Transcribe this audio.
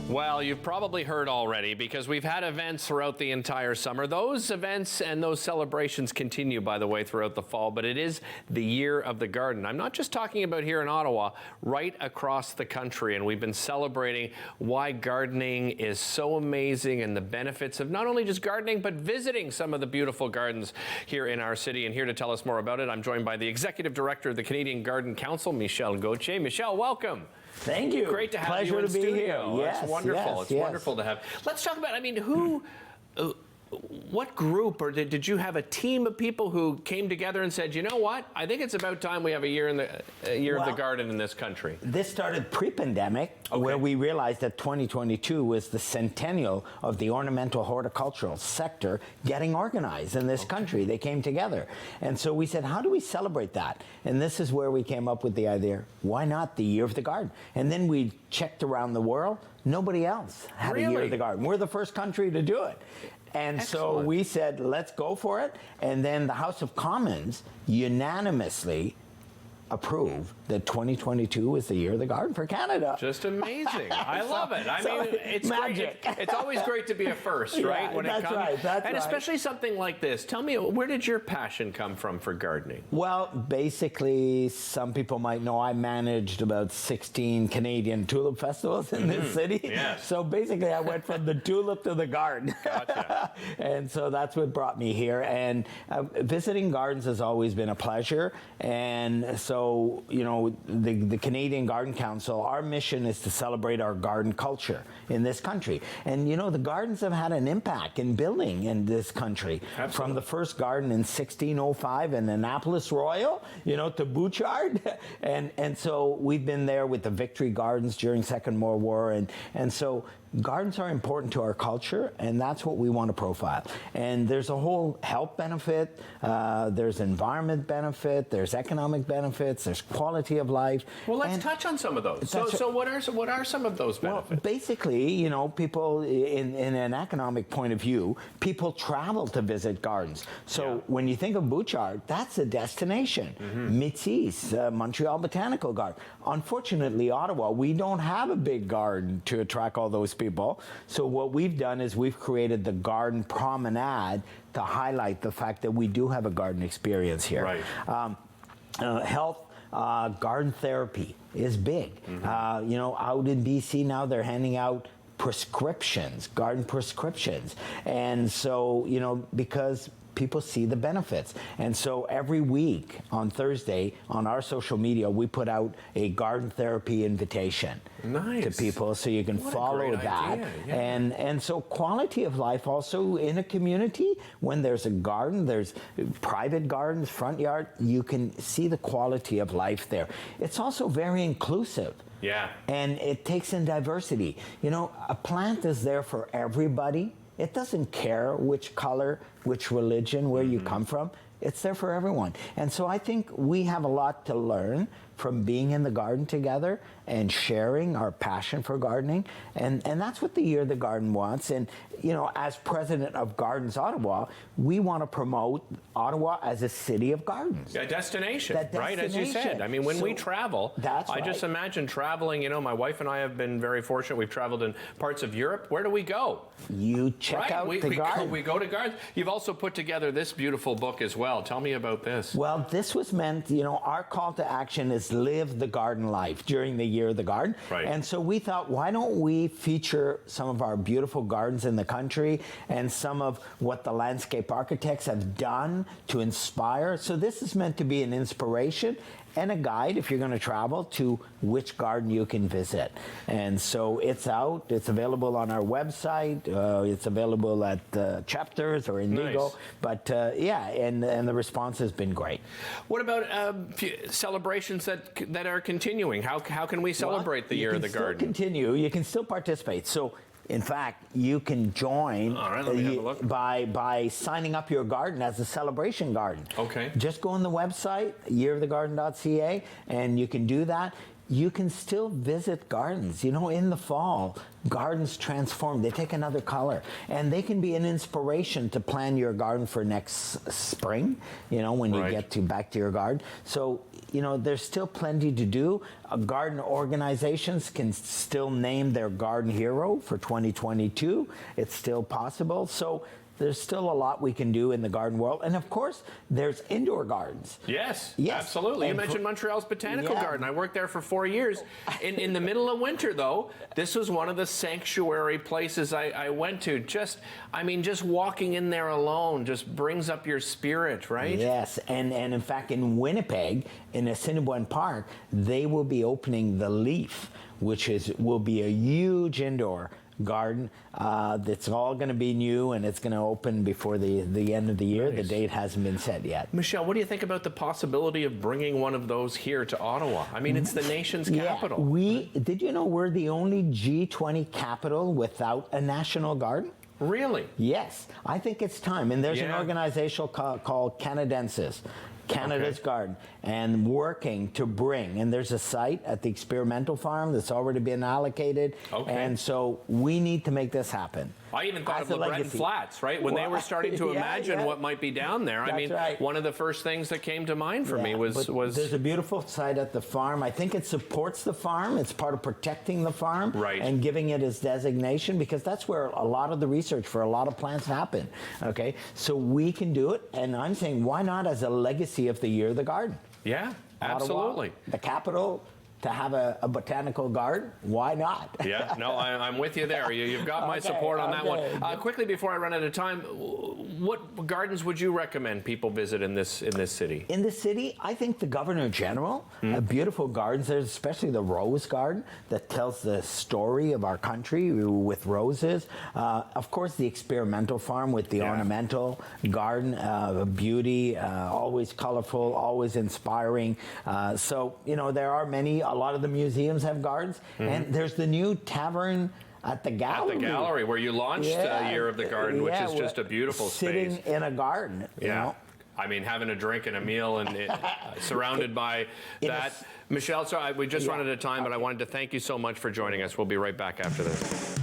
Well, you've probably heard already because we've had events throughout the entire summer. Those events and those celebrations continue, by the way, throughout the fall, but it is the Year of the Garden. I'm not just talking about here in Ottawa, right across the country, and we've been celebrating why gardening is so amazing and the benefits of not only just gardening, but visiting some of the beautiful gardens here in our city. And here to tell us more about it, I'm joined by the Executive Director of the Canadian Garden Council, Michel Gauthier. Michel, welcome. Thank you. Great to have Pleasure you in to be studio. here. Yes, it's wonderful. It's wonderful to have. Let's talk about, what group, or did you have a team of people who came together and said, you know what, I think it's about time we have a year of the garden in this country? This started pre-pandemic, where we realized that 2022 was the centennial of the ornamental horticultural sector getting organized in this country. They came together. And so we said, how do we celebrate that? And this is where we came up with the idea, why not the Year of the Garden? And then we checked around the world. Nobody else had a Year of the Garden. We're the first country to do it. And so we said, let's go for it. And then the House of Commons unanimously approved that 2022 is the Year of the Garden for Canada. Just amazing. I love it. I mean, it's magic. It's always great to be a first, right? When it comes, and especially something like this. Tell me, where did your passion come from for gardening? Well, basically, some people might know I managed about 16 Canadian tulip festivals in this city. Yes. So basically, I went from the tulip to the garden. Gotcha. And so that's what brought me here. And visiting gardens has always been a pleasure. And so, you know, the Canadian Garden Council, our mission is to celebrate our garden culture in this country. And, you know, the gardens have had an impact in building in this country. Absolutely. From the first garden in 1605 in Annapolis Royal, you know, to Bouchard. And so we've been there with the Victory Gardens during Second World War. And so gardens are important to our culture, and that's what we want to profile. And there's a whole health benefit, there's environment benefit, there's economic benefits, there's quality of life. Well, let's touch on some of those. So what are some of those benefits? Well, basically, you know, people, in an economic point of view, people travel to visit gardens. So when you think of Bouchard, that's a destination. Métis, Montreal Botanical Garden. Unfortunately, Ottawa, we don't have a big garden to attract all those people. So what we've done is we've created the Garden Promenade to highlight the fact that we do have a garden experience here. Right. Health, garden therapy is big. You know, out in BC now, they're handing out prescriptions, garden prescriptions. And so, you know, because people see the benefits. And so every week on Thursday on our social media, we put out a garden therapy invitation to people, so you can follow that. And so quality of life also in a community, when there's a garden, there's private gardens, front yard, you can see the quality of life there. It's also very inclusive. Yeah. And it takes in diversity. You know, a plant is there for everybody. It doesn't care which color, which religion, where you come from. It's there for everyone. And so I think we have a lot to learn from being in the garden together and sharing our passion for gardening. And that's what the Year of the Garden wants. And, you know, as president of Gardens Ottawa, we want to promote Ottawa as a city of gardens. A destination, right, as you said. I mean, when we travel, I just imagine traveling, you know, my wife and I have been very fortunate. We've traveled in parts of Europe. Where do we go? You check out the garden. We go to gardens. You've also put together this beautiful book as well. Tell me about this. Well, this was meant, you know, our call to action is live the garden life during the Year of the Garden. Right. And so we thought, why don't we feature some of our beautiful gardens in the country and some of what the landscape architects have done to inspire. So this is meant to be an inspiration and a guide, if you're going to travel, to which garden you can visit. And so it's out. It's available on our website. It's available at Chapters or Indigo. Nice. But yeah, and the response has been great. What about celebrations that are continuing? How can we celebrate the Year of the Garden? Continue. You can still participate. So, in fact, you can join by signing up your garden as a celebration garden. Okay. Just go on the website, yearofthegarden.ca, and you can do that. you can still visit gardens. You know, in the fall, gardens transform. They take another color. And they can be an inspiration to plan your garden for next spring, you know, when you Right. get back to your garden. So, you know, there's still plenty to do. Garden organizations can still name their garden hero for 2022. It's still possible. So there's still a lot we can do in the garden world. And of course, there's indoor gardens. Yes, Yes. absolutely. You And mentioned Montreal's Botanical Yeah. Garden. I worked there for 4 years. In the middle of winter, though, this was one of the sanctuary places I went to. Just walking in there alone just brings up your spirit, right? Yes, and in fact, in Winnipeg, in Assiniboine Park, they will be opening the Leaf, which will be a huge indoor garden that's all going to be new, and it's going to open before the end of the year. Nice. The date hasn't been set yet. Michel, what do you think about the possibility of bringing one of those here to Ottawa? I mean, it's the nation's capital. Did you know we're the only G20 capital without a national garden? Really? Yes, I think it's time. And there's an Yeah. organization called Canadensis, Canada's Garden, and working to bring. And there's a site at the experimental farm that's already been allocated. Okay. And so we need to make this happen. I even thought As of a LeBreton legacy. Flats, right? When they were starting to Yeah, imagine yeah. what might be down there. I That's mean, right. one of the first things that came to mind for me Yeah, was but there's a beautiful site at the farm. I think it supports the farm. It's part of protecting the farm Right. and giving it its designation, because that's where a lot of the research for a lot of plants happen. Okay, so we can do it, and I'm saying, why not as a legacy of the Year of the Garden? yeah, Ottawa, absolutely. the capital, to have a botanical garden. Why not? Yeah, no, I'm with you there. You've got my Okay, support on that one. okay. Quickly before I run out of time, what gardens would you recommend people visit in this city? In the city, I think the Governor General, beautiful gardens. There's especially the Rose Garden that tells the story of our country with roses. Of course, the experimental farm with the Yeah. ornamental garden, beauty, always colorful, always inspiring. So, you know, there are many. A lot of the museums have gardens. And there's the new tavern at the gallery. At the gallery where you launched Year of the Garden, which is just a beautiful sitting space. in a garden. You know? I mean, having a drink and a meal and surrounded by that. Michel, so we just run out of time, but I wanted to thank you so much for joining us. We'll be right back after this.